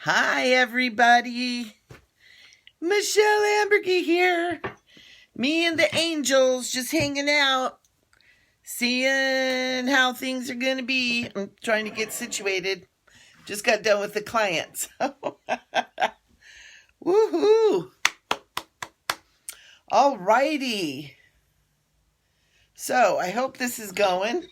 Hi, everybody. Michele Amburgey here. Me and the angels just hanging out, seeing how things are going to be. I'm trying to get situated. Just got done with the clients. Woohoo. Alrighty. So, I hope this is going.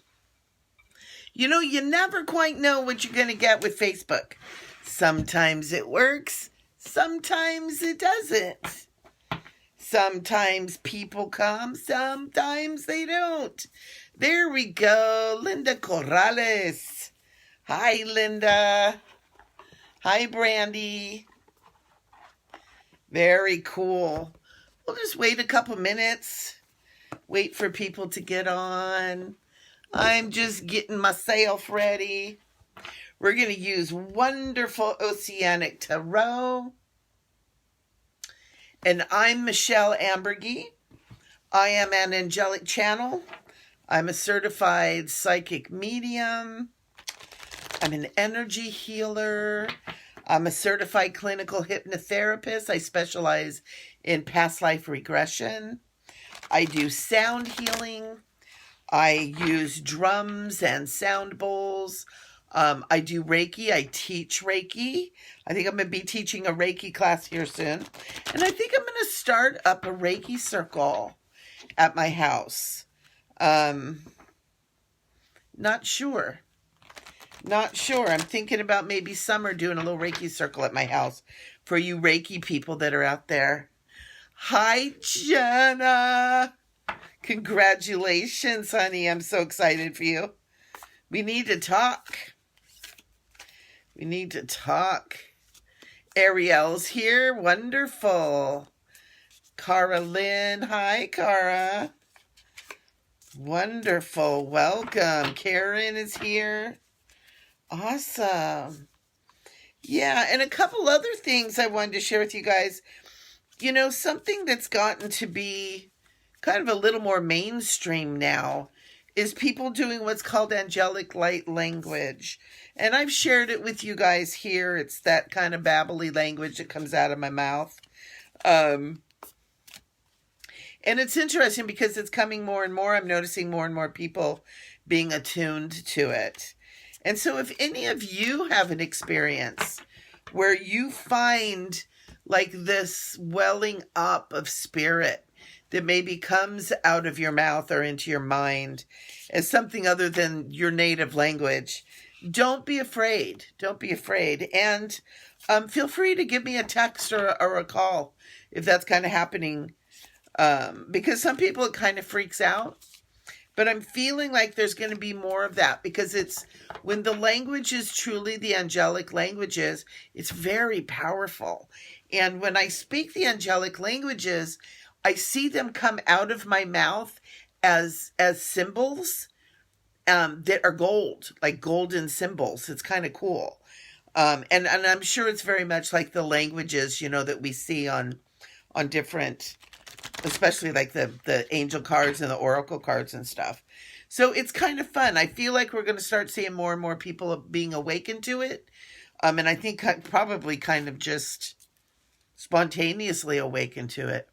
You know, you never quite know what you're going to get with Facebook. Sometimes it works, sometimes it doesn't. Sometimes people come, sometimes they don't. There we go, Linda Corrales. Hi, Linda. Hi, Brandy. Very cool. We'll just wait a couple minutes. Wait for people to get on. I'm just getting myself ready. We're going to use Wonderful Oceanic Tarot. And I'm Michele Amburgey. I am an angelic channel. I'm a certified psychic medium. I'm an energy healer. I'm a certified clinical hypnotherapist. I specialize in past life regression. I do sound healing. I use drums and sound bowls. I do Reiki. I teach Reiki. I think I'm going to be teaching a Reiki class here soon. And I think I'm going to start up a Reiki circle at my house. Not sure. I'm thinking about maybe summer doing a little Reiki circle at my house for you Reiki people that are out there. Hi, Jenna. Congratulations, honey. I'm so excited for you. We need to talk. Ariel's here. Wonderful. Cara Lynn. Hi, Cara. Wonderful. Welcome. Karen is here. Awesome. Yeah, and a couple other things I wanted to share with you guys. You know, something that's gotten to be kind of a little more mainstream now is people doing what's called angelic light language. And I've shared it with you guys here. It's that kind of babbly language that comes out of my mouth. And it's interesting because it's coming more and more. I'm noticing more and more people being attuned to it. And so if any of you have an experience where you find like this welling up of spirit that maybe comes out of your mouth or into your mind as something other than your native language, don't be afraid. And feel free to give me a text or a call if that's kind of happening. Because some people it kind of freaks out. But I'm feeling like there's going to be more of that because it's when the language is truly the angelic languages, it's very powerful. And when I speak the angelic languages, I see them come out of my mouth as symbols that are gold, like golden symbols. It's kind of cool. And I'm sure it's very much like the languages, you know, that we see on different, especially like the angel cards and the oracle cards and stuff. So it's kind of fun. I feel like we're going to start seeing more and more people being awakened to it. And I think probably kind of just spontaneously awakened to it.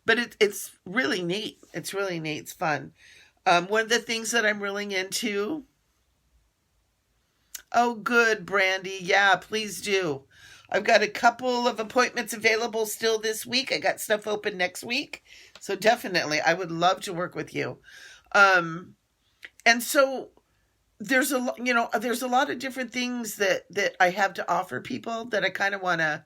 But it's really neat. It's really neat. It's fun. One of the things that I'm really into. Oh, good, Brandy. Yeah, please do. I've got a couple of appointments available still this week. I got stuff open next week. So definitely, I would love to work with you. And so there's a lot of different things that I have to offer people that I kind of want to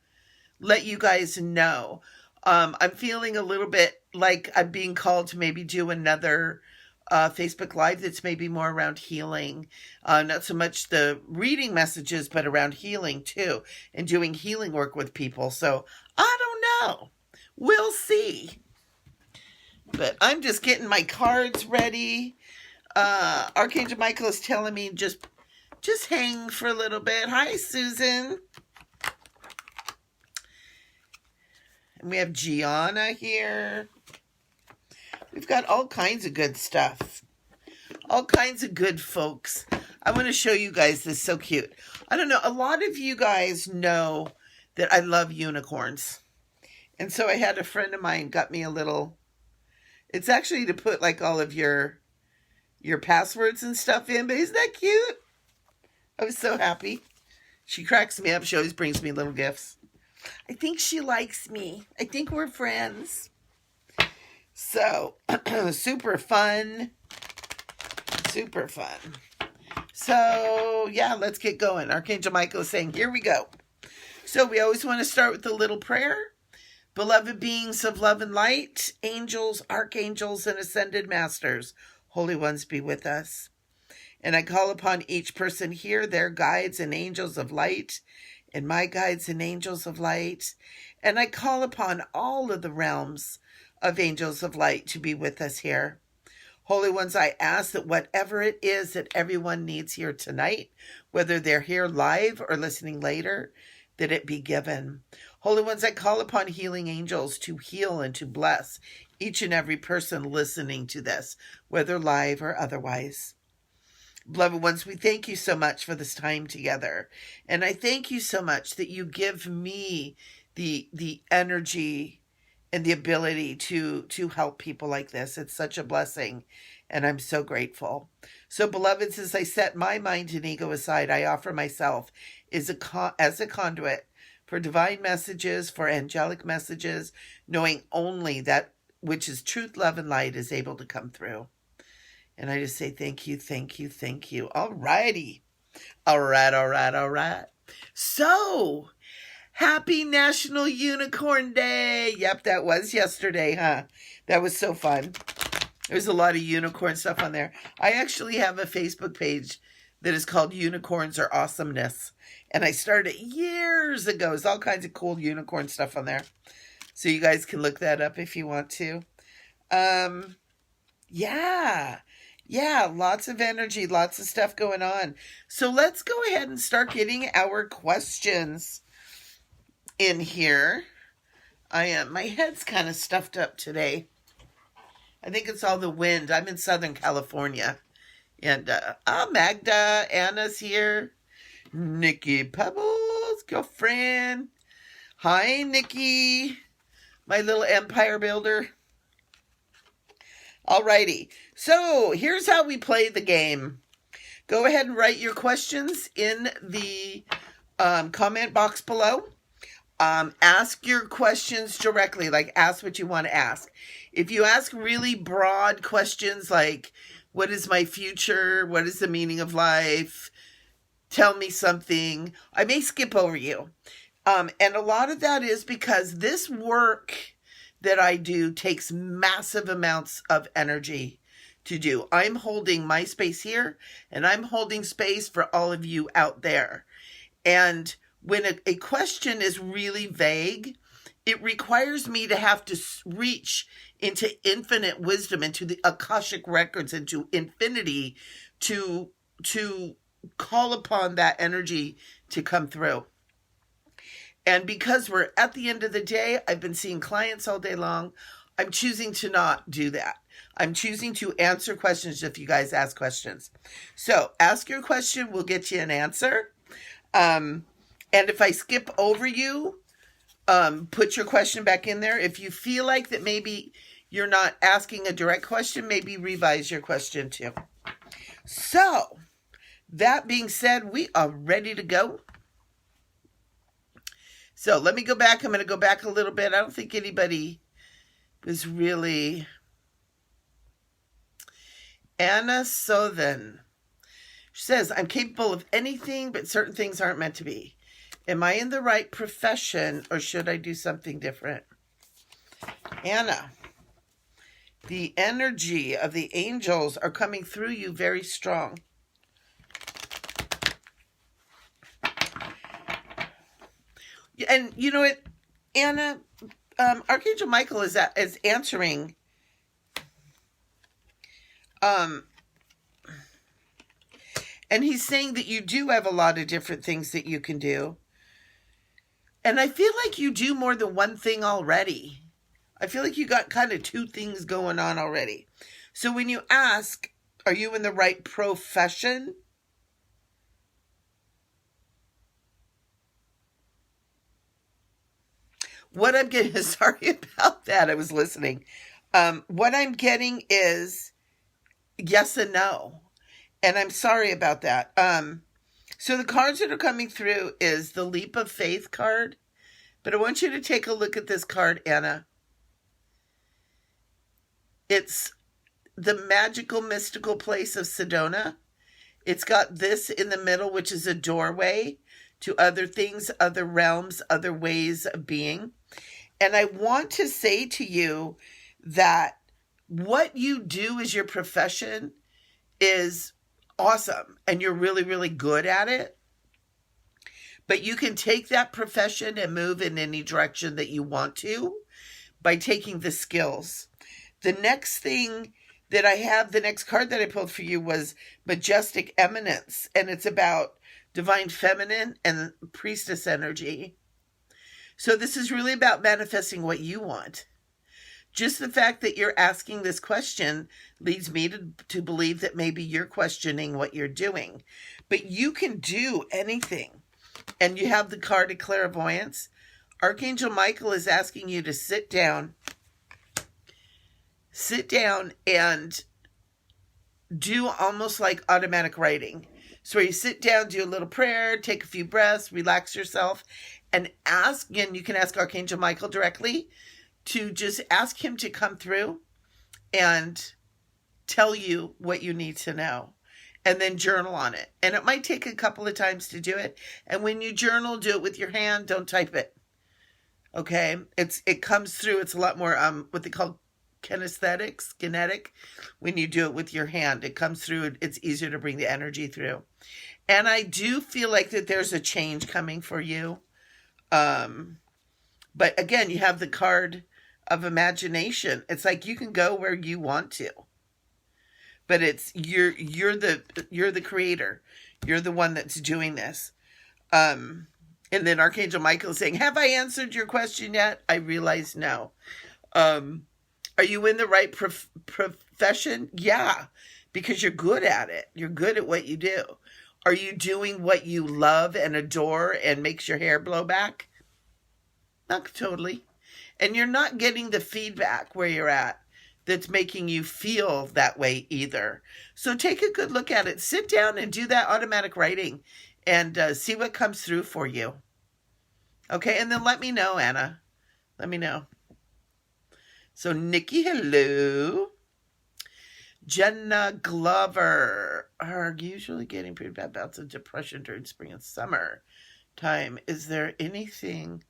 let you guys know. I'm feeling a little bit like I'm being called to maybe do another Facebook Live that's maybe more around healing. Not so much the reading messages, but around healing too. And doing healing work with people. So, I don't know. We'll see. But I'm just getting my cards ready. Archangel Michael is telling me just hang for a little bit. Hi, Susan. And we have Gianna here. We've got all kinds of good stuff. All kinds of good folks. I want to show you guys this. So cute. I don't know. A lot of you guys know that I love unicorns. And so I had a friend of mine got me a little, it's actually to put like all of your passwords and stuff in, but isn't that cute? I was so happy. She cracks me up. She always brings me little gifts. I think she likes me. I think we're friends. So, super fun. Super fun. So, yeah, let's get going. Archangel Michael is saying, here we go. So, we always want to start with a little prayer. Beloved beings of love and light, angels, archangels, and ascended masters, holy ones, be with us. And I call upon each person here, their guides and angels of light, and my guides and angels of light. And I call upon all of the realms of angels of light to be with us here. Holy ones, I ask that whatever it is that everyone needs here tonight, whether they're here live or listening later, that it be given. Holy ones, I call upon healing angels to heal and to bless each and every person listening to this, whether live or otherwise. Beloved ones, we thank you so much for this time together. And I thank you so much that you give me the energy and the ability to help people like this. It's such a blessing, and I'm so grateful. So, beloveds, as I set my mind and ego aside, I offer myself as a conduit for divine messages, for angelic messages, knowing only that which is truth, love, and light is able to come through. And I just say thank you, thank you, thank you. All righty. All right. So, happy National Unicorn Day. Yep, that was yesterday, huh? That was so fun. There's a lot of unicorn stuff on there. I actually have a Facebook page that is called Unicorns Are Awesomeness. And I started years ago. There's all kinds of cool unicorn stuff on there. So you guys can look that up if you want to. Yeah, lots of energy, lots of stuff going on. So let's go ahead and start getting our questions in here. My head's kind of stuffed up today. I think it's all the wind. I'm in Southern California. And Magda, Anna's here. Nikki Pebbles, girlfriend. Hi, Nikki, my little empire builder. Alrighty, so here's how we play the game. Go ahead and write your questions in the comment box below. Ask your questions directly, like ask what you want to ask. If you ask really broad questions like, what is my future? What is the meaning of life? Tell me something. I may skip over you. And a lot of that is because this work that I do takes massive amounts of energy to do. I'm holding my space here, and I'm holding space for all of you out there. And when a question is really vague, it requires me to have to reach into infinite wisdom, into the Akashic records, into infinity to call upon that energy to come through. And because we're at the end of the day, I've been seeing clients all day long. I'm choosing to not do that. I'm choosing to answer questions if you guys ask questions. So ask your question, we'll get you an answer. And if I skip over you, put your question back in there. If you feel like that maybe you're not asking a direct question, maybe revise your question too. So that being said, we are ready to go. So let me go back. I'm going to go back a little bit. I don't think anybody was really... Anna Southern. She says, I'm capable of anything, but certain things aren't meant to be. Am I in the right profession, or should I do something different? Anna, the energy of the angels are coming through you very strong. And you know what, Anna, Archangel Michael is answering. And he's saying that you do have a lot of different things that you can do. And I feel like you do more than one thing already. I feel like you got kind of two things going on already. So when you ask, are you in the right profession? what I'm getting, sorry about that, I was listening. What I'm getting is yes and no. And I'm sorry about that. So the cards that are coming through is the Leap of Faith card. But I want you to take a look at this card, Anna. It's the magical, mystical place of Sedona. It's got this in the middle, which is a doorway to other things, other realms, other ways of being. And I want to say to you that what you do as your profession is awesome, and you're really, really good at it. But you can take that profession and move in any direction that you want to by taking the skills. The next thing that I have, the next card that I pulled for you was Majestic Eminence, and it's about divine feminine and priestess energy. So this is really about manifesting what you want. Just the fact that you're asking this question leads me to believe that maybe you're questioning what you're doing. But you can do anything. And you have the card of clairvoyance. Archangel Michael is asking you to sit down and do almost like automatic writing. So where you sit down, do a little prayer, take a few breaths, relax yourself, and ask, and you can ask Archangel Michael directly, to just ask him to come through and tell you what you need to know. And then journal on it. And it might take a couple of times to do it. And when you journal, do it with your hand. Don't type it. Okay? It comes through. It's a lot more what they call kinetic. When you do it with your hand, it comes through. It's easier to bring the energy through. And I do feel like that there's a change coming for you. But again, you have the card of imagination. It's like you can go where you want to. But it's you're the creator. You're the one that's doing this. And then Archangel Michael is saying, have I answered your question yet? I realize no. Are you in the right profession? Yeah, because you're good at it. You're good at what you do. Are you doing what you love and adore and makes your hair blow back? Not totally. And you're not getting the feedback where you're at that's making you feel that way either. So take a good look at it. Sit down and do that automatic writing and see what comes through for you. Okay, and then let me know, Anna. Let me know. So Nikki, hello. Jenna Glover are usually getting pretty bad bouts of depression during spring and summer time. Is there anything...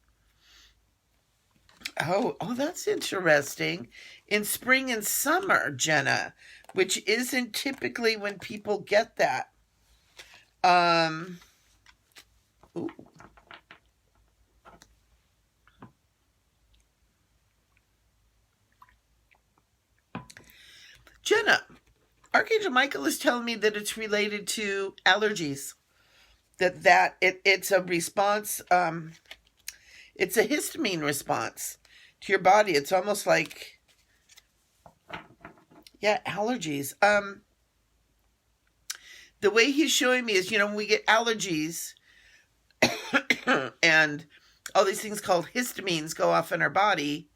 Oh, that's interesting. In spring and summer, Jenna, which isn't typically when people get that. Ooh. Jenna, Archangel Michael is telling me that it's related to allergies. It's a response. It's a histamine response to your body. It's almost like, allergies. The way he's showing me is, when we get allergies and all these things called histamines go off in our body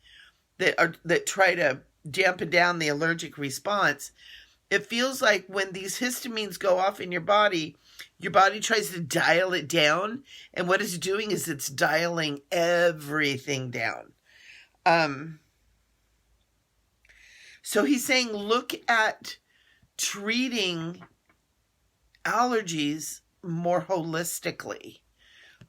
that try to dampen down the allergic response. It feels like when these histamines go off in your body tries to dial it down. And what it's doing is it's dialing everything down. So he's saying, look at treating allergies more holistically.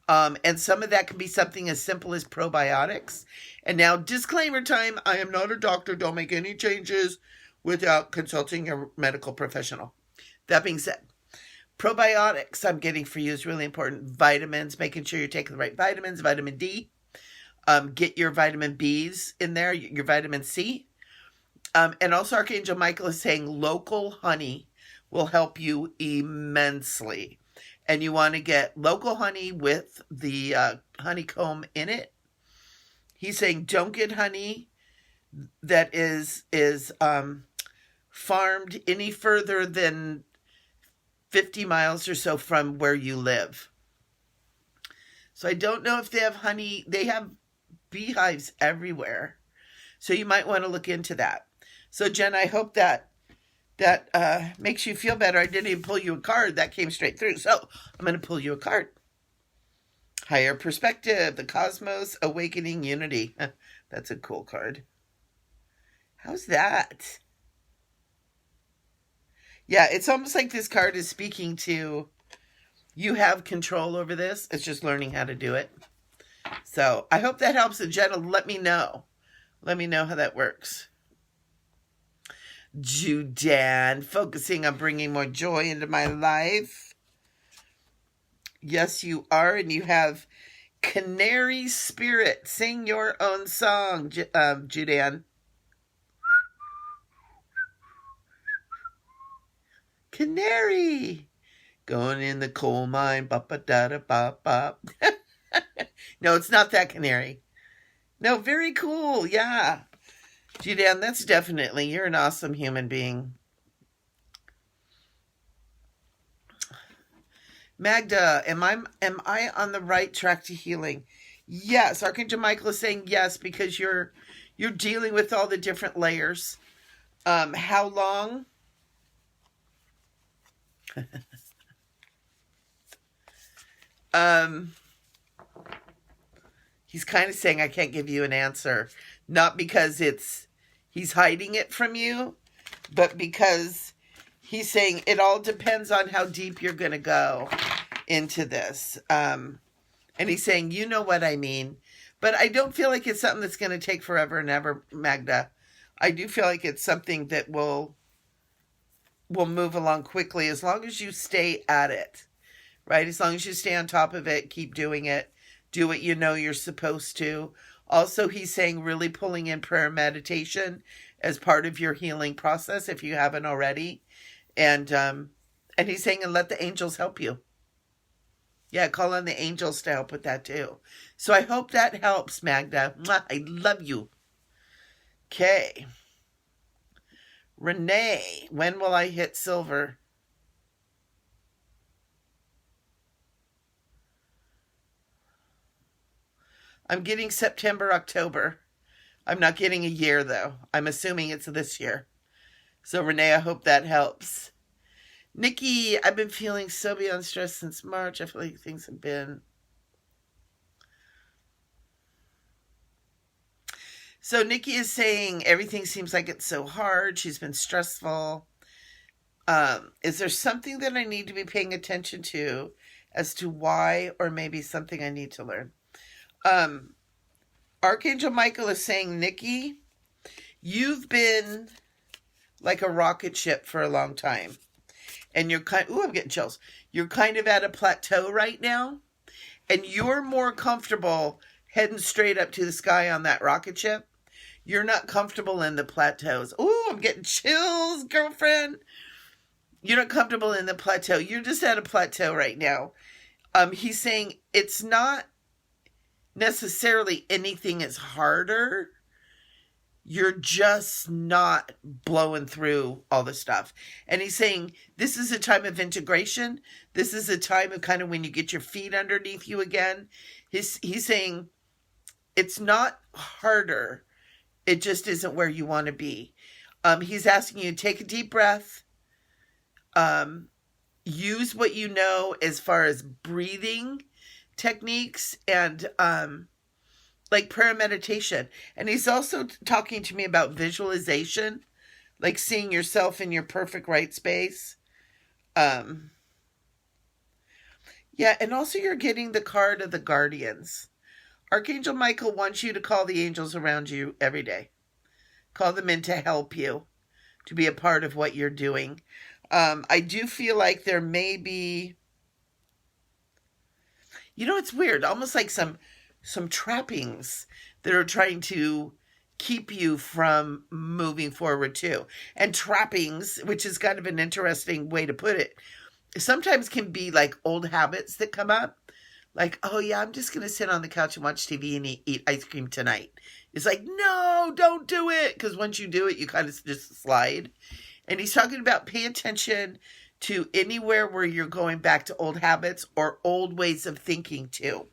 And some of that can be something as simple as probiotics. And now, disclaimer time, I am not a doctor. Don't make any changes without consulting a medical professional. That being said, probiotics I'm getting for you is really important. Vitamins, making sure you're taking the right vitamins, vitamin D. Get your vitamin B's in there, your vitamin C. And also Archangel Michael is saying local honey will help you immensely. And you want to get local honey with the honeycomb in it. He's saying don't get honey that is farmed any further than 50 miles or so from where you live. So I don't know if they have honey. They have beehives everywhere. So you might want to look into that. So Jen, I hope that makes you feel better. I didn't even pull you a card. That came straight through. So I'm going to pull you a card. Higher perspective, the cosmos, awakening unity. That's a cool card. How's that? Yeah, it's almost like this card is speaking to you have control over this. It's just learning how to do it. So I hope that helps. And Jenna, let me know. Let me know how that works. Judan, focusing on bringing more joy into my life. Yes, you are. And you have Canary Spirit. Sing your own song, Judan. Canary. Going in the coal mine. Ba-ba-da-da-ba-ba. No, it's not that canary. No, very cool. Yeah. Judan, that's definitely, you're an awesome human being. Magda, am I on the right track to healing? Yes. Archangel Michael is saying yes, because you're dealing with all the different layers. How long? He's kind of saying I can't give you an answer. Not because he's hiding it from you, but because he's saying it all depends on how deep you're going to go into this. And he's saying, you know what I mean. But I don't feel like it's something that's going to take forever and ever, Magda. I do feel like it's something that will move along quickly as long as you stay at it, right? As long as you stay on top of it, keep doing it, do what you know you're supposed to. Also, he's saying really pulling in prayer meditation as part of your healing process if you haven't already. And he's saying, and let the angels help you. Yeah, call on the angels to help with that too. So I hope that helps, Magda. Mwah, I love you. Okay. Renee, when will I hit silver? I'm getting September, October. I'm not getting a year, though. I'm assuming it's this year. So, Renee, I hope that helps. Nikki, I've been feeling so beyond stress since March. I feel like things have been... So, Nikki is saying everything seems like it's so hard. She's been stressful. Is there something that I need to be paying attention to as to why, or maybe something I need to learn? Archangel Michael is saying, Nikki, you've been like a rocket ship for a long time. And you're I'm getting chills. You're kind of at a plateau right now. And you're more comfortable heading straight up to the sky on that rocket ship. You're not comfortable in the plateaus. Ooh, I'm getting chills, girlfriend. You're not comfortable in the plateau. You're just at a plateau right now. He's saying it's not necessarily anything is harder. You're just not blowing through all the stuff. And he's saying this is a time of integration. This is a time of kind of when you get your feet underneath you again. He's saying it's not harder. It just isn't where you want to be. He's asking you to take a deep breath. Use what you know as far as breathing techniques and like prayer meditation. And he's also talking to me about visualization, like seeing yourself in your perfect right space. Yeah, and also you're getting the card of the guardians. Archangel Michael wants you to call the angels around you every day. Call them in to help you, to be a part of what you're doing. I do feel like there may be, it's weird, almost like some trappings that are trying to keep you from moving forward too. And trappings, which is kind of an interesting way to put it, sometimes can be like old habits that come up. Like, oh yeah, I'm just going to sit on the couch and watch TV and eat ice cream tonight. It's like, no, don't do it. Because once you do it, you kind of just slide. And he's talking about pay attention to anywhere where you're going back to old habits or old ways of thinking too,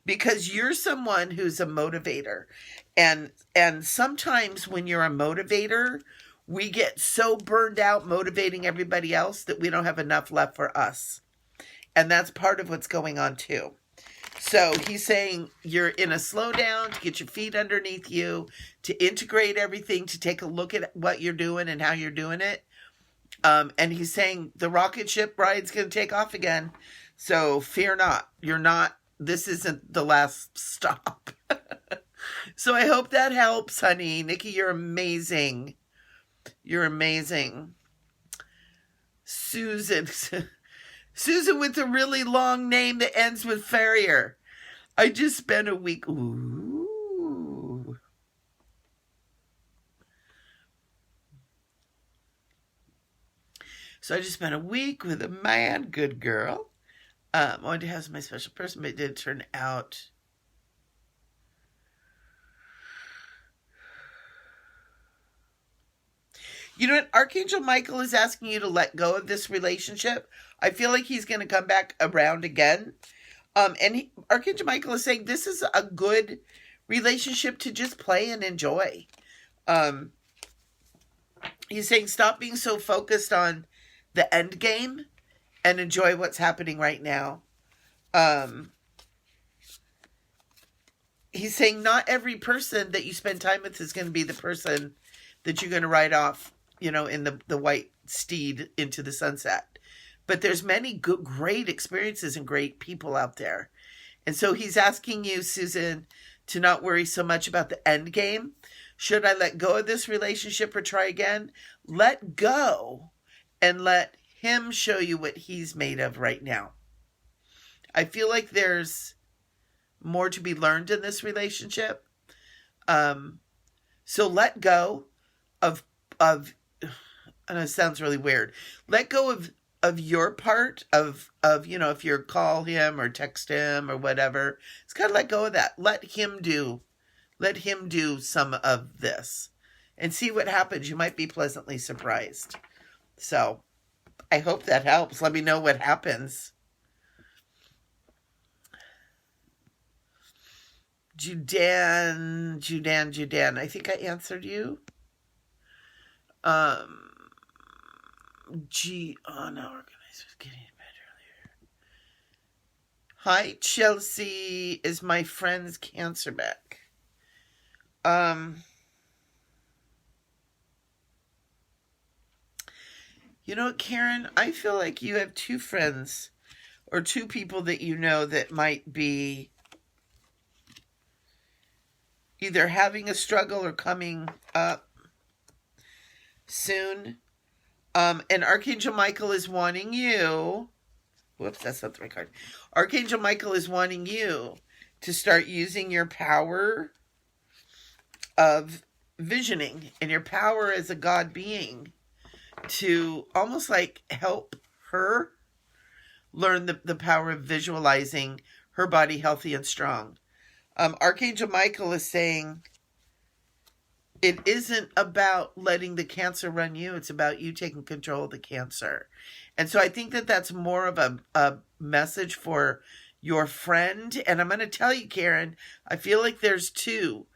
because you're someone who's a motivator, and sometimes when you're a motivator, we get so burned out motivating everybody else that we don't have enough left for us, and that's part of what's going on too. So he's saying you're in a slowdown to get your feet underneath you, to integrate everything, to take a look at what you're doing and how you're doing it. And he's saying the rocket ship ride's going to take off again. So fear not. This isn't the last stop. So I hope that helps, honey. Nikki, you're amazing. You're amazing. Susan with a really long name that ends with Farrier. I just spent a week. Ooh. So I just spent a week with a man, good girl. I wanted to have my special person, but it did turn out. You know what? Archangel Michael is asking you to let go of this relationship. I feel like he's going to come back around again. Archangel Michael is saying this is a good relationship to just play and enjoy. He's saying stop being so focused on the end game and enjoy what's happening right now. He's saying not every person that you spend time with is going to be the person that you're going to ride off, in the white steed into the sunset. But there's many good, great experiences and great people out there. And so he's asking you, Susan, to not worry so much about the end game. Should I let go of this relationship or try again? Let go and let him show you what he's made of right now. I feel like there's more to be learned in this relationship. So let go of I know it sounds really weird. Let go of your part of if you call him or text him or whatever. It's got to let go of that. Let him do some of this and see what happens. You might be pleasantly surprised. So I hope that helps. Let me know what happens. Judan. I think I answered you. Organizers getting in bed earlier. Hi, Chelsea is my friend's cancer back. You know what, Karen? I feel like you have two friends or two people that you know that might be either having a struggle or coming up soon. And Archangel Michael is wanting you. Whoops, that's not the right card. Archangel Michael is wanting you to start using your power of visioning and your power as a God being to almost like help her learn the power of visualizing her body healthy and strong. Archangel Michael is saying it isn't about letting the cancer run you. It's about you taking control of the cancer. And so I think that that's more of a message for your friend. And I'm going to tell you, Karen, I feel like there's two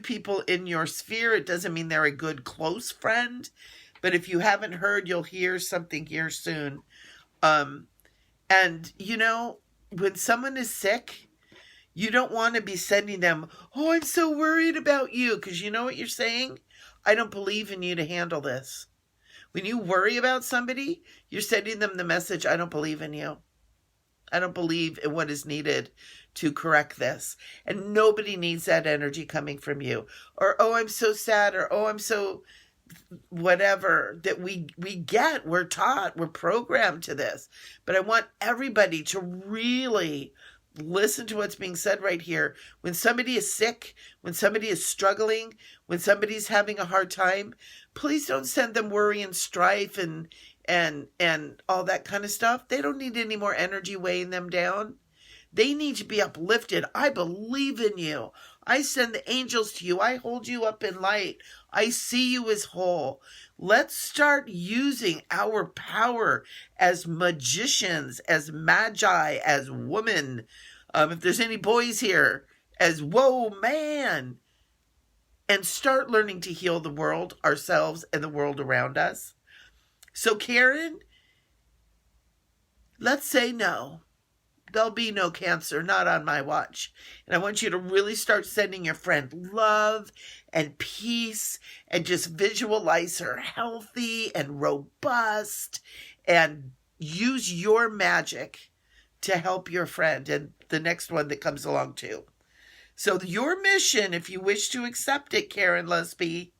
people in your sphere. It doesn't mean they're a good, close friend. But if you haven't heard, you'll hear something here soon. And, when someone is sick, you don't want to be sending them, oh, I'm so worried about you. Because you know what you're saying? I don't believe in you to handle this. When you worry about somebody, you're sending them the message, I don't believe in you. I don't believe in what is needed to correct this. And nobody needs that energy coming from you. Or, oh, I'm so sad. Or, oh, I'm so whatever that we get. We're taught. We're programmed to this. But I want everybody to really listen to what's being said right here. When somebody is sick, when somebody is struggling, when somebody's having a hard time, please don't send them worry and strife and all that kind of stuff. They don't need any more energy weighing them down. They need to be uplifted. I believe in you. I send the angels to you. I hold you up in light. I see you as whole. Let's start using our power as magicians, as magi, as women. If there's any boys here, as whoa man. And start learning to heal the world, ourselves, and the world around us. So Karen, let's say no. There'll be no cancer, not on my watch. And I want you to really start sending your friend love and peace and just visualize her healthy and robust and use your magic to help your friend and the next one that comes along too. So your mission, if you wish to accept it, Karen Lusby,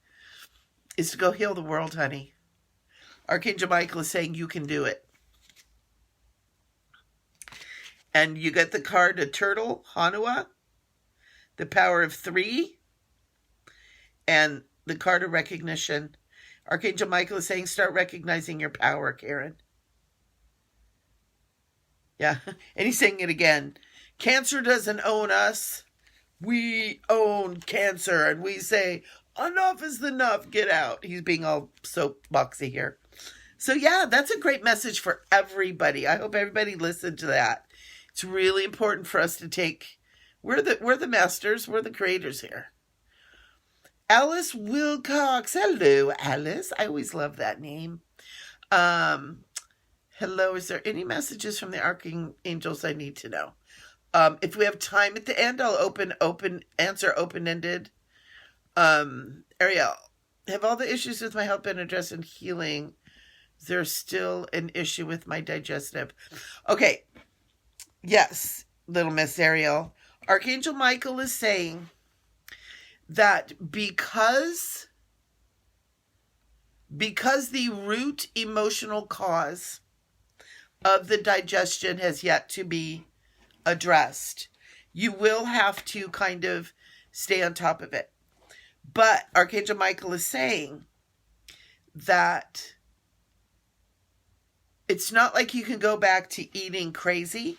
is to go heal the world, honey. Archangel Michael is saying you can do it. And you get the card, a turtle, Hanua, the power of 3, and the card of recognition. Archangel Michael is saying start recognizing your power, Karen. Yeah, and he's saying it again. Cancer doesn't own us. We own cancer, and we say, enough is enough, get out. He's being all soapboxy here. So yeah, that's a great message for everybody. I hope everybody listened to that. It's really important for us to take, we're the masters, we're the creators here. Alice Wilcox. Hello, Alice. I always love that name. Hello, is there any messages from the archangels I need to know? If we have time at the end, I'll answer open-ended. Ariel, have all the issues with my health been addressed in healing? Is there still an issue with my digestive? Okay. Yes, little Miss Ariel. Archangel Michael is saying that because the root emotional cause of the digestion has yet to be addressed, you will have to kind of stay on top of it. But Archangel Michael is saying that it's not like you can go back to eating crazy.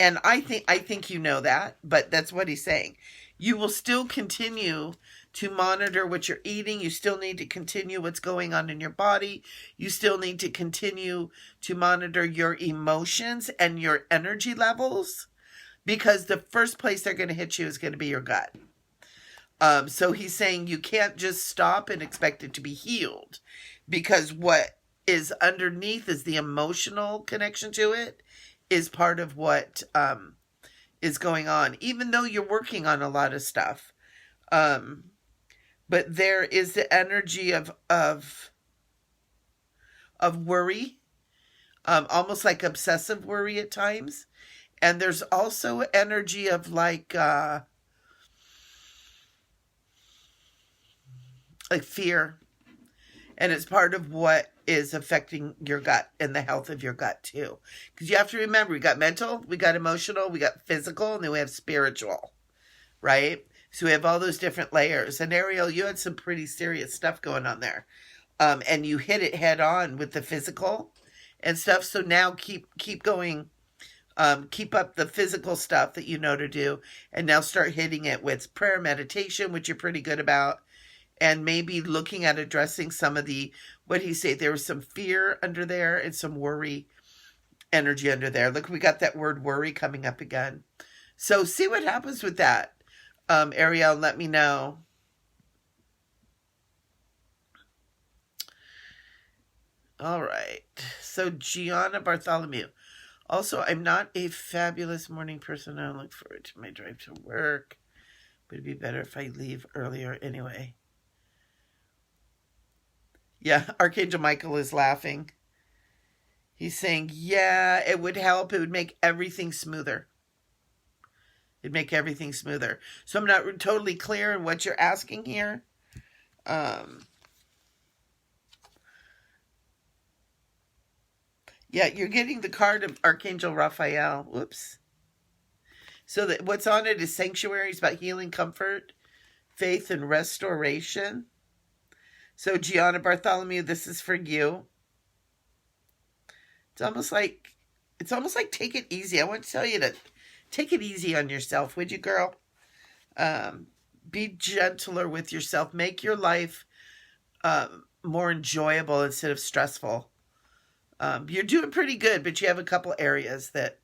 And I think you know that, but that's what he's saying. You will still continue to monitor what you're eating. You still need to continue what's going on in your body. You still need to continue to monitor your emotions and your energy levels, because the first place they're going to hit you is going to be your gut. So he's saying you can't just stop and expect it to be healed, because what is underneath is the emotional connection to it is part of what is going on, even though you're working on a lot of stuff. But there is the energy of worry, almost like obsessive worry at times. And there's also energy of like fear. And it's part of what is affecting your gut and the health of your gut too. Because you have to remember, we got mental, we got emotional, we got physical, and then we have spiritual, right? So we have all those different layers. And Ariel, you had some pretty serious stuff going on there. And you hit it head on with the physical and stuff. So now keep going. Keep up the physical stuff that you know to do. And now start hitting it with prayer, meditation, which you're pretty good about. And maybe looking at addressing some of the, what he say, there was some fear under there and some worry energy under there. Look, we got that word worry coming up again. So see what happens with that. Ariel, let me know. All right. So Gianna Bartholomew. Also, I'm not a fabulous morning person. I look forward to my drive to work. But it'd be better if I leave earlier anyway. Yeah, Archangel Michael is laughing. He's saying, yeah, it would help. It would make everything smoother. It'd make everything smoother. So I'm not totally clear on what you're asking here. Yeah, you're getting the card of Archangel Raphael. Whoops. So that what's on it is sanctuary. It's about healing, comfort, faith, and restoration. So Gianna Bartholomew, this is for you. It's almost like take it easy. I want to tell you to take it easy on yourself, would you, girl? be gentler with yourself. Make your life more enjoyable instead of stressful. You're doing pretty good, but you have a couple areas that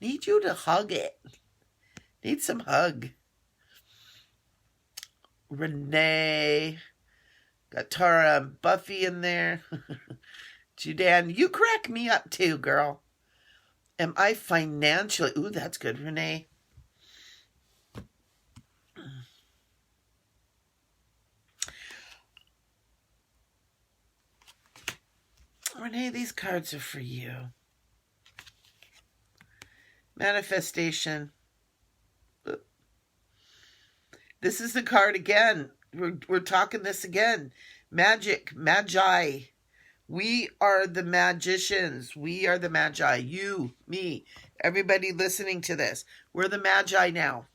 need you to hug it. Need some hug. Renee. Got Tara and Buffy in there. Judan, you crack me up too, girl. Am I financially... Ooh, that's good, Renee. Renee, these cards are for you. Manifestation. This is the card again. We're talking this again. Magic, magi. We are the magicians. We are the magi. You, me, everybody listening to this. We're the magi now.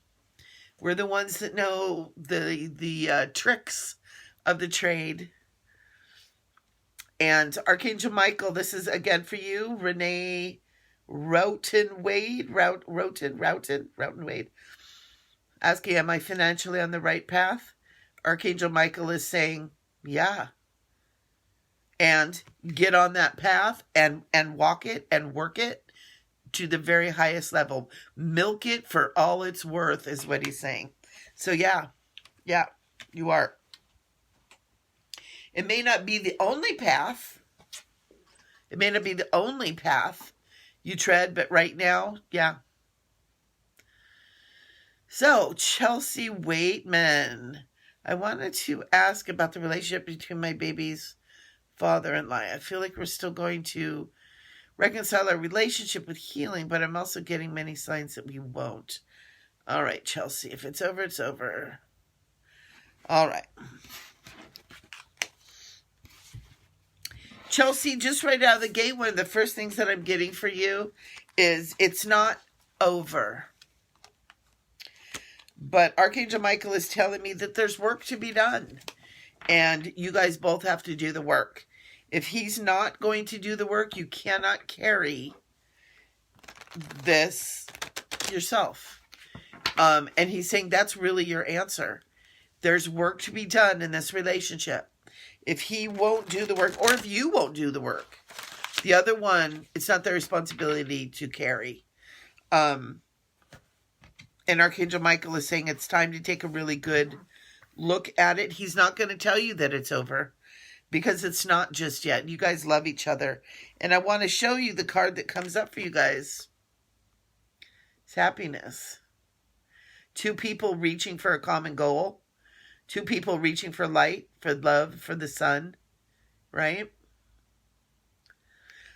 We're the ones that know the tricks of the trade. And Archangel Michael, this is again for you. Renee Roughton Wade. Asking, am I financially on the right path? Archangel Michael is saying, yeah. And get on that path and walk it and work it to the very highest level. Milk it for all it's worth is what he's saying. So yeah, you are. It may not be the only path. It may not be the only path you tread, but right now, yeah. So, Chelsea Waitman. I wanted to ask about the relationship between my baby's father and I. I feel like we're still going to reconcile our relationship with healing, but I'm also getting many signs that we won't. All right, Chelsea, if it's over, it's over. All right. Chelsea, just right out of the gate, one of the first things that I'm getting for you is it's not over. But Archangel Michael is telling me that there's work to be done. And you guys both have to do the work. If he's not going to do the work, you cannot carry this yourself. And he's saying that's really your answer. There's work to be done in this relationship. If he won't do the work, or if you won't do the work, the other one, it's not their responsibility to carry. And Archangel Michael is saying it's time to take a really good look at it. He's not going to tell you that it's over because it's not just yet. You guys love each other. And I want to show you the card that comes up for you guys. It's happiness. Two people reaching for a common goal. Two people reaching for light, for love, for the sun. Right?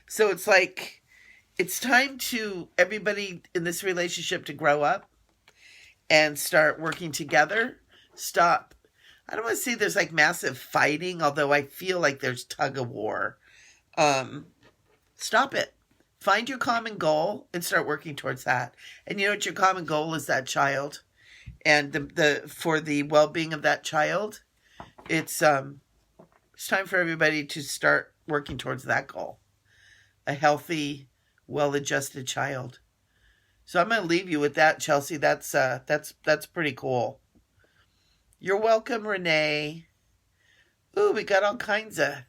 So it's like, it's time to everybody in this relationship to grow up and start working together. Stop. I don't want to say there's like massive fighting, although I feel like there's tug of war. Stop it. Find your common goal and start working towards that. And you know what your common goal is? That child. And the for the well-being of that child, it's time for everybody to start working towards that goal. A healthy, well-adjusted child. So I'm going to leave you with that, Chelsea. That's pretty cool. You're welcome, Renee. Ooh, we got all kinds of...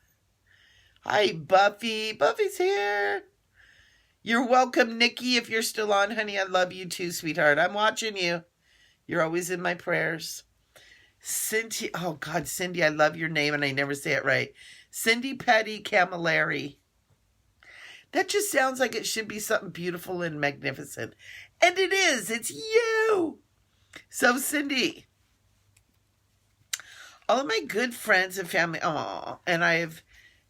Hi, Buffy. Buffy's here. You're welcome, Nikki, if you're still on, honey. I love you too, sweetheart. I'm watching you. You're always in my prayers. Cindy, oh God, Cindy, I love your name and I never say it right. Cindy Petty Camilleri. That just sounds like it should be something beautiful and magnificent. And it is. It's you. So, Cindy, all of my good friends and family, and I've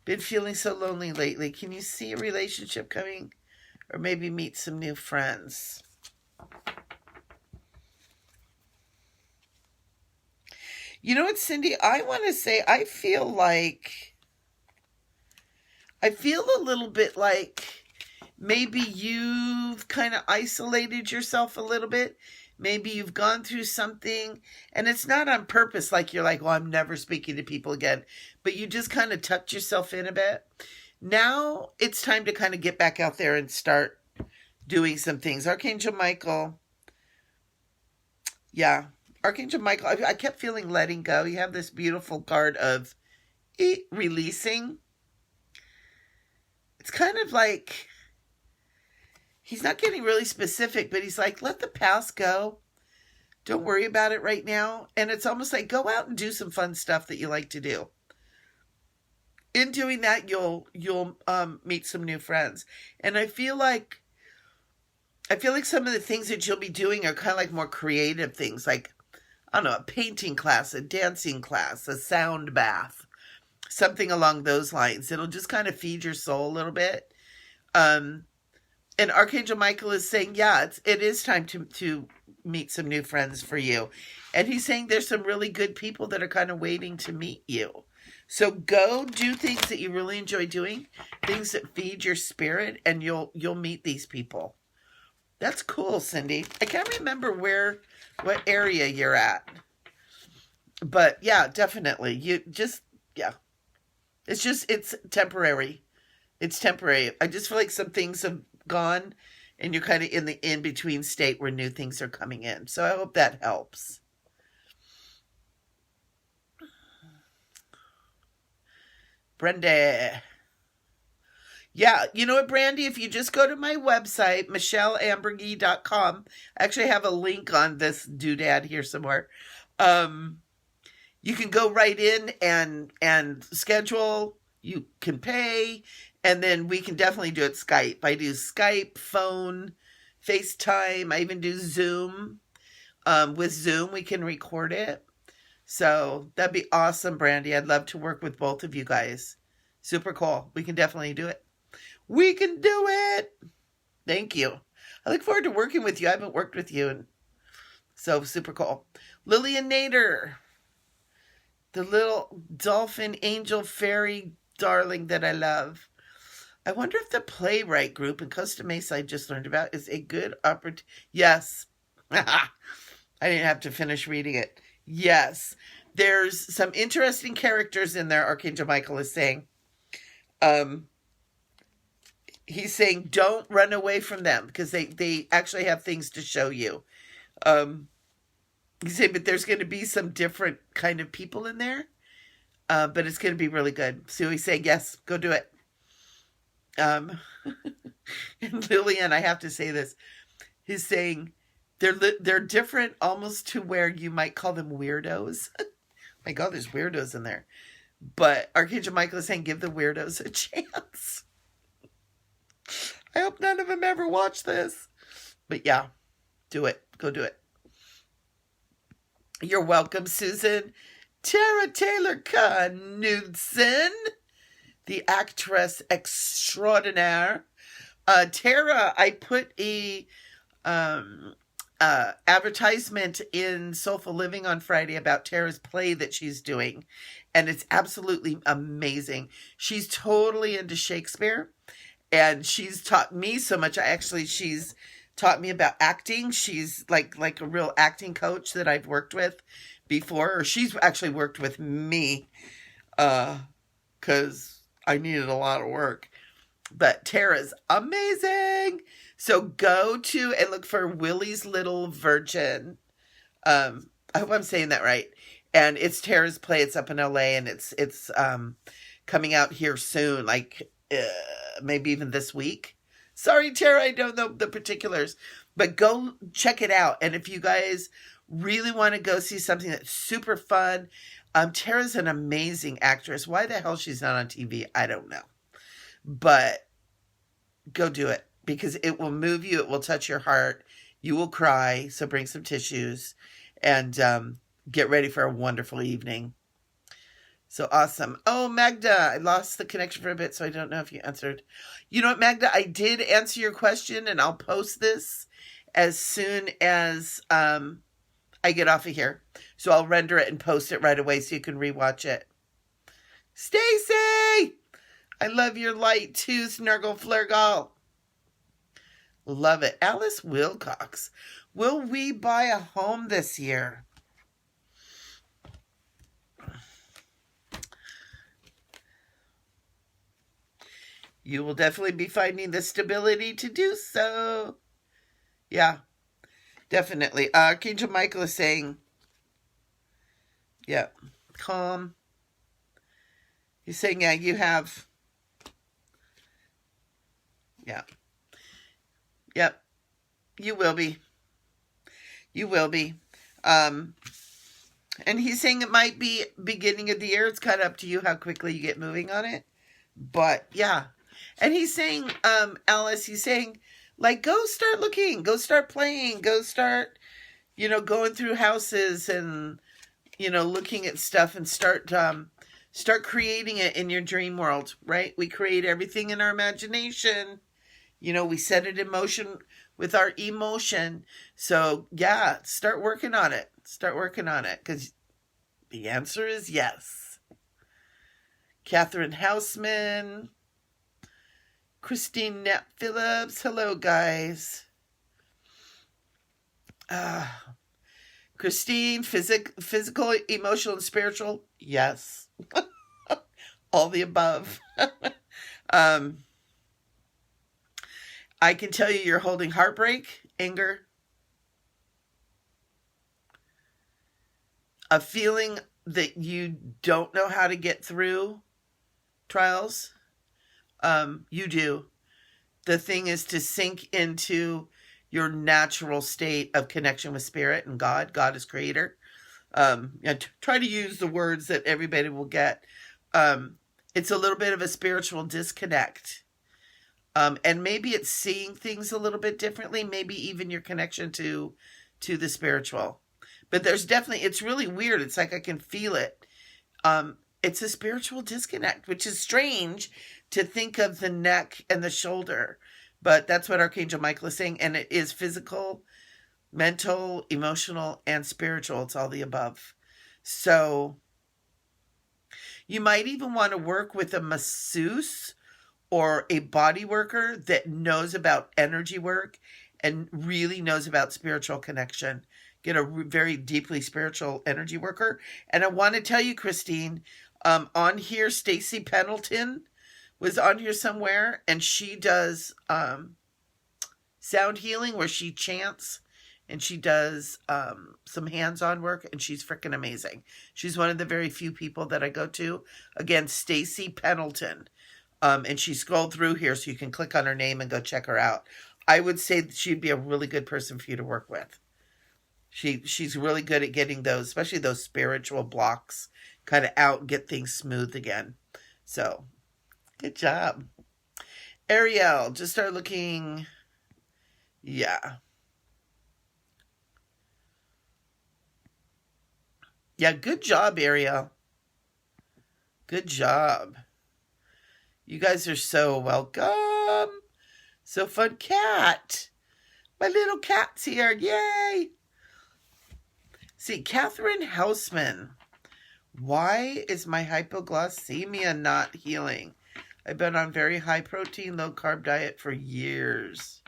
been feeling so lonely lately. Can you see a relationship coming? Or maybe meet some new friends? You know what, Cindy? I want to say I feel a little bit like maybe you've kind of isolated yourself a little bit. Maybe you've gone through something, and it's not on purpose, like you're like, well, I'm never speaking to people again. But you just kind of tucked yourself in a bit. Now it's time to kind of get back out there and start doing some things. Archangel Michael, yeah, Archangel Michael, I kept feeling letting go. You have this beautiful card of releasing. It's kind of like, he's not getting really specific, but he's like, let the past go. Don't worry about it right now. And it's almost like, go out and do some fun stuff that you like to do. In doing that, you'll meet some new friends. And I feel like some of the things that you'll be doing are kind of like more creative things, like, I don't know, a painting class, a dancing class, a sound bath, something along those lines. It'll just kind of feed your soul a little bit. And Archangel Michael is saying, yeah, it is time to meet some new friends for you. And he's saying there's some really good people that are kind of waiting to meet you. So go do things that you really enjoy doing, things that feed your spirit, and you'll meet these people. That's cool, Cindy. I can't remember what area you're at. But yeah, definitely. It's temporary. It's temporary. I just feel like some things have gone and you're kind of in the in-between state where new things are coming in. So I hope that helps. Brenda. Yeah, you know what, Brandy? If you just go to my website, micheleamburgey.com, I actually have a link on this doodad here somewhere. You can go right in and schedule. You can pay, and then we can definitely do it Skype. I do Skype, phone, FaceTime. I even do Zoom. With Zoom, we can record it. So that'd be awesome, Brandy. I'd love to work with both of you guys. Super cool. We can definitely do it. We can do it. Thank you. I look forward to working with you. I haven't worked with you. And so super cool. Lillian Nader. The little dolphin angel fairy darling that I love. I wonder if the playwright group in Costa Mesa I just learned about is a good opportunity. Yes. I didn't have to finish reading it. Yes. There's some interesting characters in there, Archangel Michael is saying. He's saying don't run away from them because they actually have things to show you. He's saying, but there's going to be some different kind of people in there, but it's going to be really good. So he's saying, yes, go do it. And Lillian, I have to say this. He's saying they're different almost to where you might call them weirdos. My God, there's weirdos in there. But Archangel Michael is saying, give the weirdos a chance. I hope none of them ever watch this. But yeah, do it. Go do it. You're welcome, Susan. Tara Taylor Knudsen, the actress extraordinaire. Tara, I put a advertisement in Soulful Living on Friday about Tara's play that she's doing. And it's absolutely amazing. She's totally into Shakespeare. And she's taught me so much. She's taught me about acting. She's like a real acting coach that I've worked with before. Or she's actually worked with me because I needed a lot of work. But Tara's amazing. So go to and look for Willie's Little Virgin. I hope I'm saying that right. And it's Tara's play. It's up in LA and it's coming out here soon, like maybe even this week. Sorry, Tara, I don't know the particulars, but go check it out. And if you guys really want to go see something that's super fun, Tara's an amazing actress. Why the hell she's not on TV, I don't know. But go do it because it will move you. It will touch your heart. You will cry. So bring some tissues and get ready for a wonderful evening. So awesome. Oh, Magda, I lost the connection for a bit, so I don't know if you answered. You know what, Magda? I did answer your question, and I'll post this as soon as I get off of here. So I'll render it and post it right away so you can rewatch it. Stacy! I love your light too, Snurgle Flurgle. Love it. Alice Wilcox. Will we buy a home this year? You will definitely be finding the stability to do so. Yeah, definitely. Archangel Michael is saying, Yeah. Calm. He's saying, yeah, you have. Yeah. Yep. You will be. You will be. Um, and he's saying it might be beginning of the year. It's kind of up to you how quickly you get moving on it. But yeah. And he's saying, Alice, he's saying, like, go start looking, go start playing, go start, going through houses and, looking at stuff and start creating it in your dream world, right? We create everything in our imagination. We set it in motion with our emotion. So yeah, start working on it. Start working on it, because the answer is yes. Catherine Houseman. Christine Knapp Phillips. Hello, guys. Christine, physical, emotional, and spiritual. Yes. All the above. I can tell you're holding heartbreak, anger, a feeling that you don't know how to get through trials. You do. The thing is to sink into your natural state of connection with spirit and God. God is creator. Try to use the words that everybody will get. It's a little bit of a spiritual disconnect. And maybe it's seeing things a little bit differently. Maybe even your connection to the spiritual. But there's definitely, it's really weird. It's like I can feel it. It's a spiritual disconnect, which is strange to think of the neck and the shoulder. But that's what Archangel Michael is saying. And it is physical, mental, emotional, and spiritual. It's all the above. So you might even want to work with a masseuse or a body worker that knows about energy work and really knows about spiritual connection. Get a very deeply spiritual energy worker. And I want to tell you, Christine, on here, Stacy Pendleton was on here somewhere, and she does sound healing where she chants, and she does some hands-on work, and she's freaking amazing. She's one of the very few people that I go to. Again, Stacy Pendleton. And she scrolled through here, so you can click on her name and go check her out. I would say that she'd be a really good person for you to work with. She's really good at getting those, especially those spiritual blocks, kind of out and get things smooth again. So, good job. Ariel, just start looking. Yeah. Yeah, good job, Ariel. Good job. You guys are so welcome. So fun. Cat. My little cat's here. Yay. See, Catherine Houseman. Why is my hypoglycemia not healing? I've been on very high protein, low carb diet for years.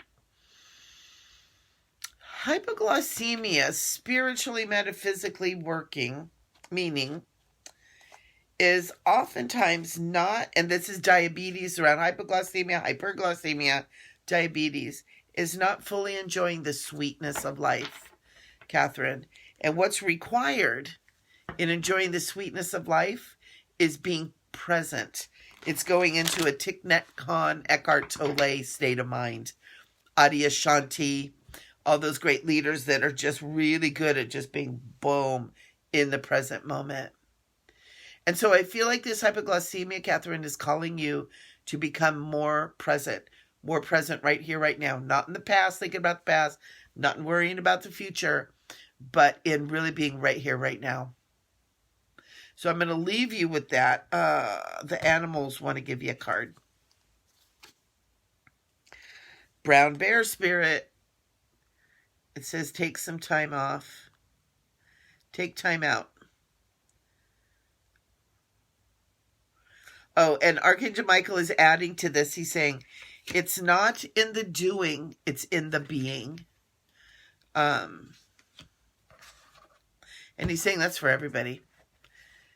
Hypoglycemia, spiritually, metaphysically working, meaning, is oftentimes not, and this is diabetes around hypoglycemia, hyperglycemia, diabetes, is not fully enjoying the sweetness of life, Catherine. And what's required in enjoying the sweetness of life is being present. It's going into a Thich Nhat Hanh, Eckhart Tolle state of mind. Adyashanti, all those great leaders that are just really good at just being boom in the present moment. And so I feel like this hypoglycemia, Catherine, is calling you to become more present right here, right now. Not in the past, thinking about the past, not in worrying about the future, but in really being right here, right now. So I'm going to leave you with that. The animals want to give you a card. Brown bear spirit. It says take some time off. Take time out. Oh, and Archangel Michael is adding to this. He's saying, it's not in the doing, it's in the being. And he's saying that's for everybody.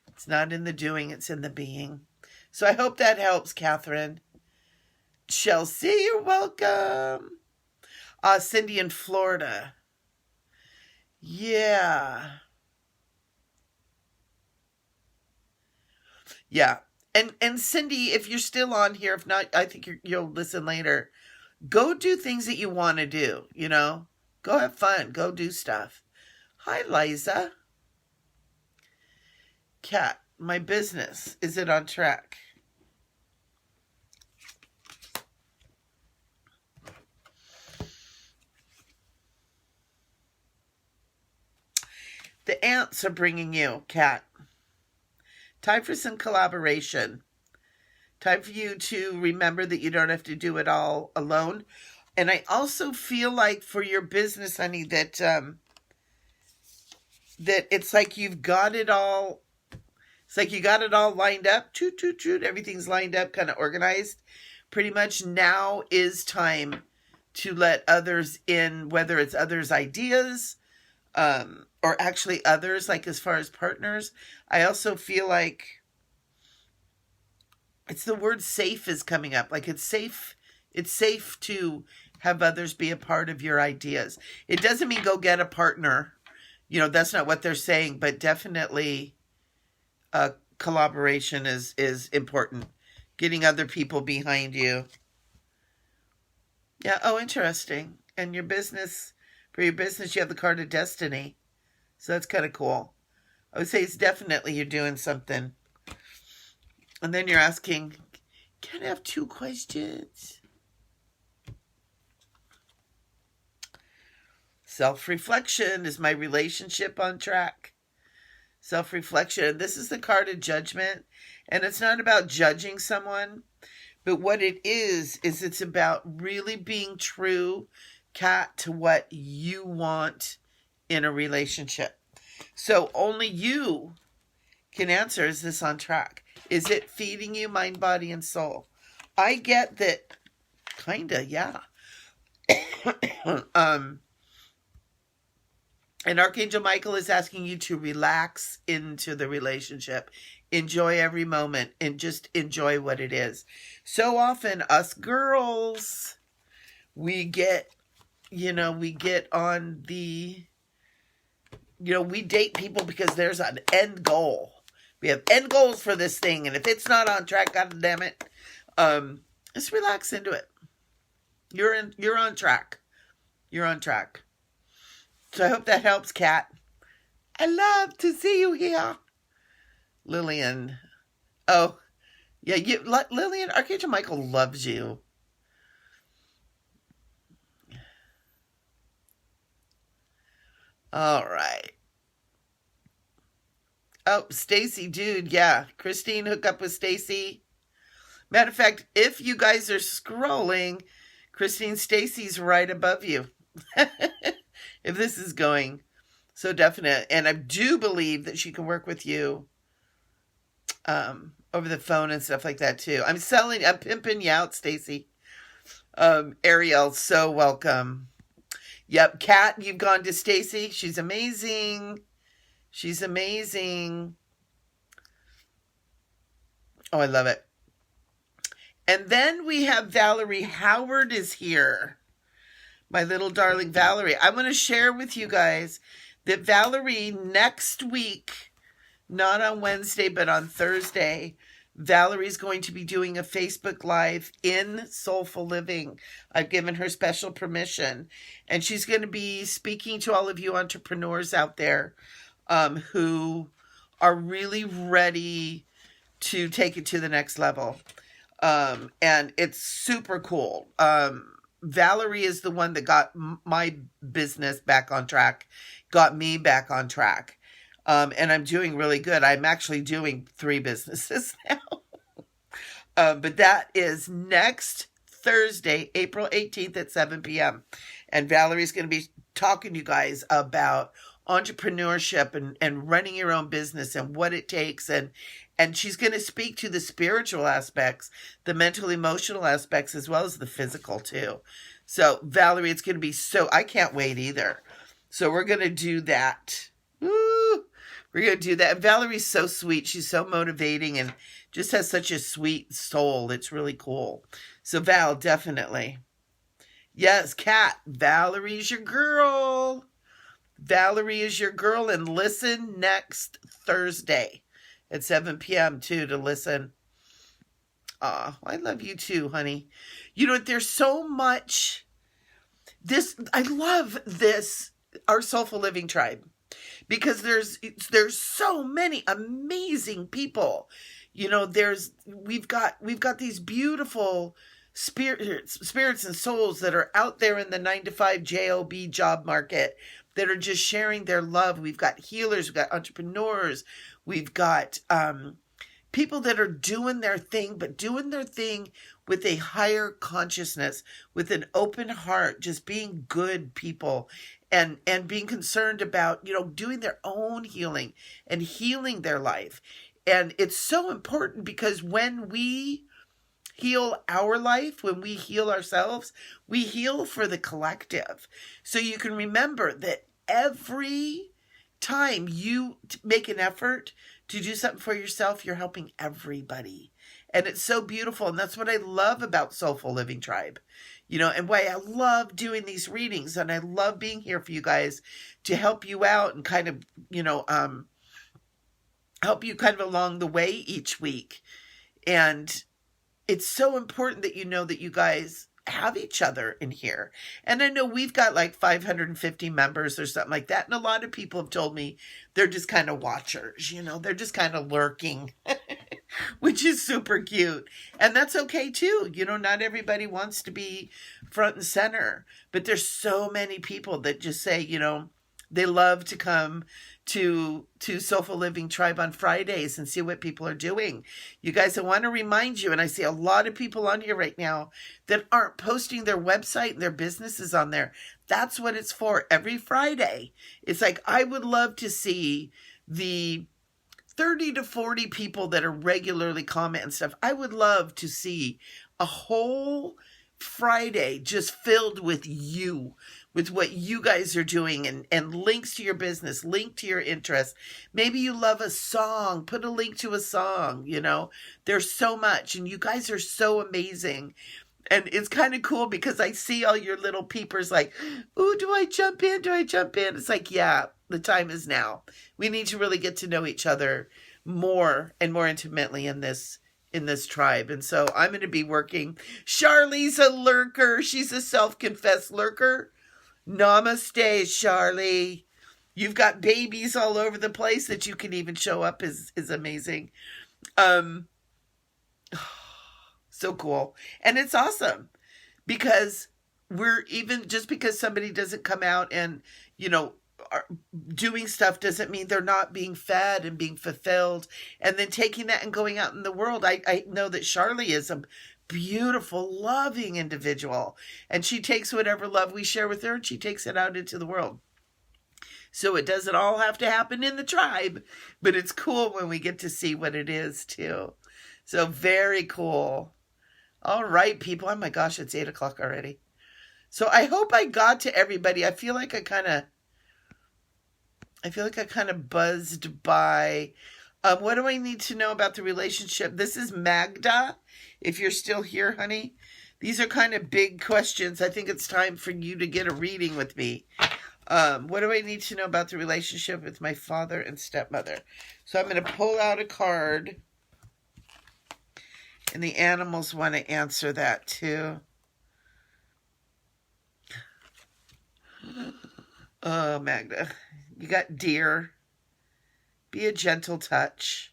It's not in the doing, it's in the being. So I hope that helps, Catherine. Chelsea, you're welcome. Cindy in Florida. Yeah. Yeah. And Cindy, if you're still on here, if not, I think you'll listen later. Go do things that you want to do, Go have fun. Go do stuff. Hi, Liza. Kat, my business, is it on track? The ants are bringing you, Kat. Time for some collaboration. Time for you to remember that you don't have to do it all alone. And I also feel like for your business, honey, that that it's like you've got it all. It's like you got it all lined up. Toot, toot, toot. Everything's lined up, kind of organized. Pretty much now is time to let others in, whether it's others' ideas, or actually others, like as far as partners. I also feel like it's the word safe is coming up. Like it's safe to have others be a part of your ideas. It doesn't mean go get a partner. That's not what they're saying, but definitely collaboration is important. Getting other people behind you. Yeah, oh, interesting. And for your business, you have the card of destiny. So that's kind of cool. I would say it's definitely you're doing something. And then you're asking, can I have 2 questions? Self-reflection. Is my relationship on track? Self-reflection. This is the card of judgment. And it's not about judging someone. But what it is it's about really being true, Kat, to what you want in a relationship. So only you can answer, is this on track? Is it feeding you mind, body, and soul? I get that, kinda, yeah. And Archangel Michael is asking you to relax into the relationship. Enjoy every moment and just enjoy what it is. So often, us girls, we get on the, we date people because there's an end goal. We have end goals for this thing, and if it's not on track, god damn it, just relax into it. You're on track. You're on track. So I hope that helps, Kat. I love to see you here. Lillian. Oh, yeah, Lillian, Archangel Michael loves you. All right. Oh, Stacy, dude, yeah. Christine, hook up with Stacy. Matter of fact, if you guys are scrolling, Christine, Stacy's right above you. If this is going so definite. And I do believe that she can work with you over the phone and stuff like that too. I'm pimping you out, Stacy. Ariel, so welcome. Yep, Kat, you've gone to Stacy. She's amazing. She's amazing. Oh, I love it. And then we have Valerie Howard is here. My little darling Valerie. I want to share with you guys that Valerie next week, not on Wednesday, but on Thursday, Valerie's going to be doing a Facebook Live in Soulful Living. I've given her special permission. And she's going to be speaking to all of you entrepreneurs out there who are really ready to take it to the next level. And it's super cool. Valerie is the one that got my business back on track, got me back on track. And I'm doing really good. I'm actually doing 3 businesses now. But that is next Thursday, April 18th at 7 p.m. And Valerie's going to be talking to you guys about entrepreneurship and running your own business and what it takes. And she's going to speak to the spiritual aspects, the mental, emotional aspects, as well as the physical too. So Valerie, it's going to be I can't wait either. So we're going to do that. Woo! We're going to do that. And Valerie's so sweet. She's so motivating and just has such a sweet soul. It's really cool. So Val, definitely. Yes, Kat, Valerie's your girl. Valerie is your girl. And listen next Thursday at 7 p.m. too to listen. I love you too, honey. You know, there's so much. I love this, our Soulful Living Tribe, because there's so many amazing people. You know, we've got these beautiful spirits and souls that are out there in the 9-to-5 job market that are just sharing their love. We've got healers, we've got entrepreneurs, we've got people that are doing their thing, but doing their thing with a higher consciousness, with an open heart, just being good people and being concerned about, you know, doing their own healing and healing their life. And it's so important because when we heal our life, when we heal ourselves, we heal for the collective. So you can remember that every time you make an effort to do something for yourself, you're helping everybody. And it's so beautiful. And that's what I love about Soulful Living Tribe, you know, and why I love doing these readings. And I love being here for you guys to help you out and kind of, you know, help you kind of along the way each week. And it's so important that you know that you guys have each other in here. And I know we've got like 550 members or something like that. And a lot of people have told me they're just kind of watchers, you know, they're just kind of lurking, which is super cute. And that's okay too. You know, not everybody wants to be front and center, but there's so many people that just say, you know, they love to come to Soulful Living Tribe on Fridays and see what people are doing. You guys, I want to remind you, and I see a lot of people on here right now that aren't posting their website and their businesses on there. That's what it's for. Every Friday. It's like, I would love to see the 30 to 40 people that are regularly comment and stuff. I would love to see a whole Friday just filled with you, with what you guys are doing and links to your business, link to your interests. Maybe you love a song, put a link to a song, you know. There's so much, and you guys are so amazing. And it's kind of cool because I see all your little peepers like, ooh, do I jump in? Do I jump in? It's like, yeah, the time is now. We need to really get to know each other more and more intimately in this tribe. And so I'm going to be working. Charlie's a lurker. She's a self-confessed lurker. Namaste, Charlie. You've got babies all over the place that you can even show up is amazing. So cool. And it's awesome because we're even, just because somebody doesn't come out and, you know, are doing stuff doesn't mean they're not being fed and being fulfilled and then taking that and going out in the world. I know that Charlie is a beautiful, loving individual, and she takes whatever love we share with her and she takes it out into the world. So it doesn't all have to happen in the tribe, but it's cool when we get to see what it is too. So very cool. All right, people. Oh my gosh, it's 8 o'clock already. So I hope I got to everybody. I feel like I kind of buzzed by. What do I need to know about the relationship? This is Magda. If you're still here, honey, these are kind of big questions. I think it's time for you to get a reading with me. What do I need to know about the relationship with my father and stepmother? So I'm going to pull out a card. And the animals want to answer that too. Oh, Magda. You got deer. Be a gentle touch.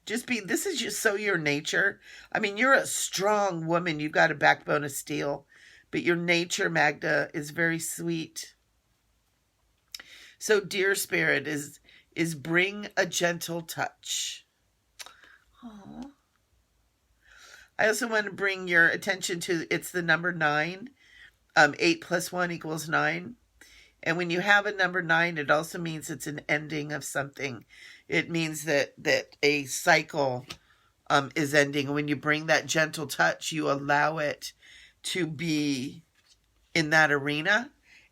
This is just so your nature. I mean, you're a strong woman. You've got a backbone of steel. But your nature, Magda, is very sweet. So deer spirit is bring a gentle touch. Aww. I also want to bring your attention to, it's the number 9. 8 plus 1 equals 9. And when you have a number 9, it also means it's an ending of something. It means that a cycle is ending. And when you bring that gentle touch, you allow it to be in that arena.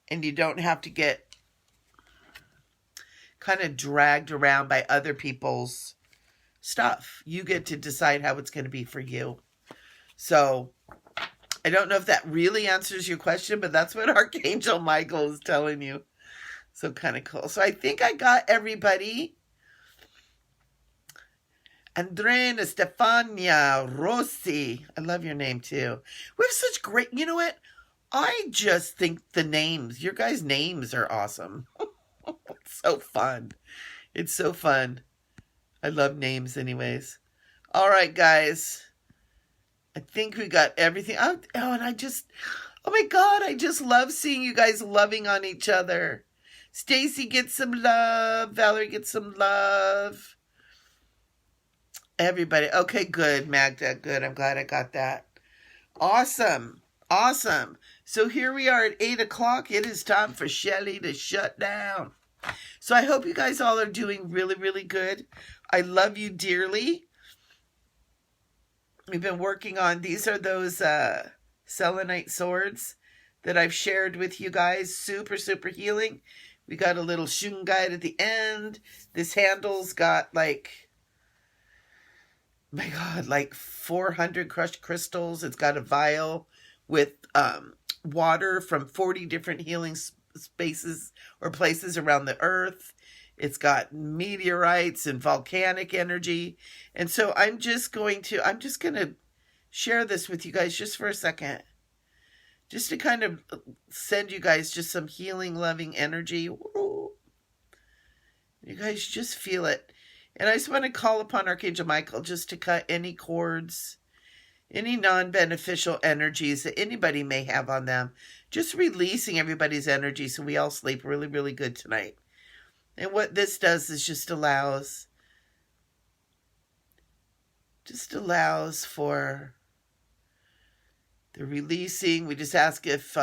And you don't have to get kind of dragged around by other people's stuff. You get to decide how it's going to be for you. So I don't know if that really answers your question, but that's what Archangel Michael is telling you. So kind of cool. So I think I got everybody. Andrena, Stefania, Rossi. I love your name too. We have such great, you know what? I just think the names, your guys' names are awesome. It's so fun. It's so fun. I love names anyways. All right, guys. I think we got everything. Oh, and oh my God, I just love seeing you guys loving on each other. Stacy gets some love. Valerie gets some love. Everybody. Okay, good, Magda. Good. I'm glad I got that. Awesome. Awesome. So here we are at 8 o'clock. It is time for Shelly to shut down. So I hope you guys all are doing really, really good. I love you dearly. We've been working on, these are those selenite swords that I've shared with you guys. Super, super healing. We got a little shung guide at the end. This handle's got like, my God, like 400 crushed crystals. It's got a vial with water from 40 different healing spaces or places around the earth. It's got meteorites and volcanic energy. And so I'm just going to share this with you guys just for a second. Just to kind of send you guys just some healing, loving energy. You guys just feel it. And I just want to call upon Archangel Michael just to cut any cords, any non-beneficial energies that anybody may have on them. Just releasing everybody's energy so we all sleep really, really good tonight. And what this does is just allows for the releasing. We just ask if,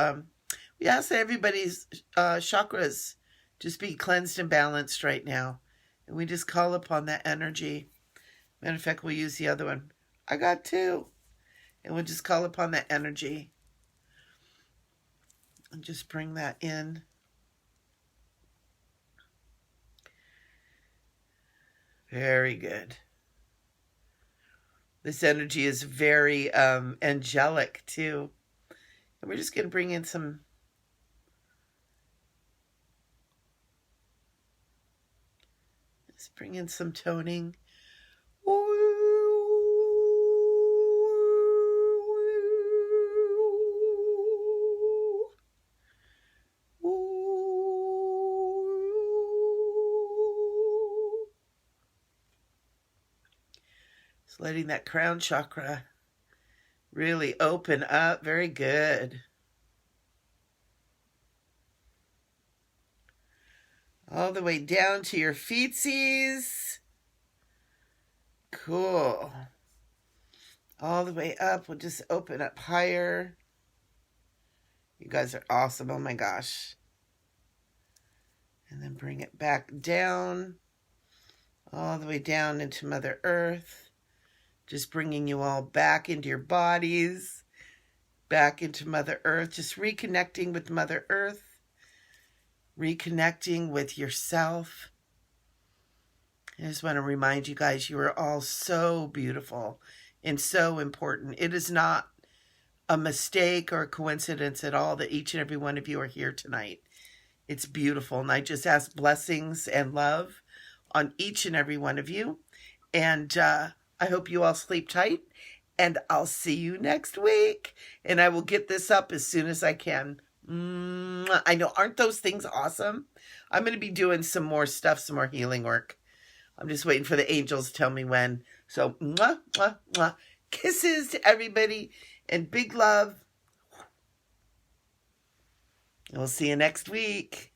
we ask that everybody's chakras just be cleansed and balanced right now. And we just call upon that energy. Matter of fact, we'll use the other one. I got two. And we'll just call upon that energy. And just bring that in. Very good. This energy is very angelic too. And we're just going to bring in some toning. Just letting that crown chakra really open up. Very good. All the way down to your feetsies. Cool. All the way up. We'll just open up higher. You guys are awesome. Oh my gosh. And then bring it back down. All the way down into Mother Earth. Just bringing you all back into your bodies. Back into Mother Earth. Just reconnecting with Mother Earth. Reconnecting with yourself. I just want to remind you guys, you are all so beautiful and so important. It is not a mistake or a coincidence at all that each and every one of you are here tonight. It's beautiful. And I just ask blessings and love on each and every one of you. And I hope you all sleep tight. And I'll see you next week. And I will get this up as soon as I can. I know, aren't those things awesome? I'm going to be doing some more stuff, some more healing work. I'm just waiting for the angels to tell me when. So, mwah, mwah, mwah. Kisses to everybody and big love. And we'll see you next week.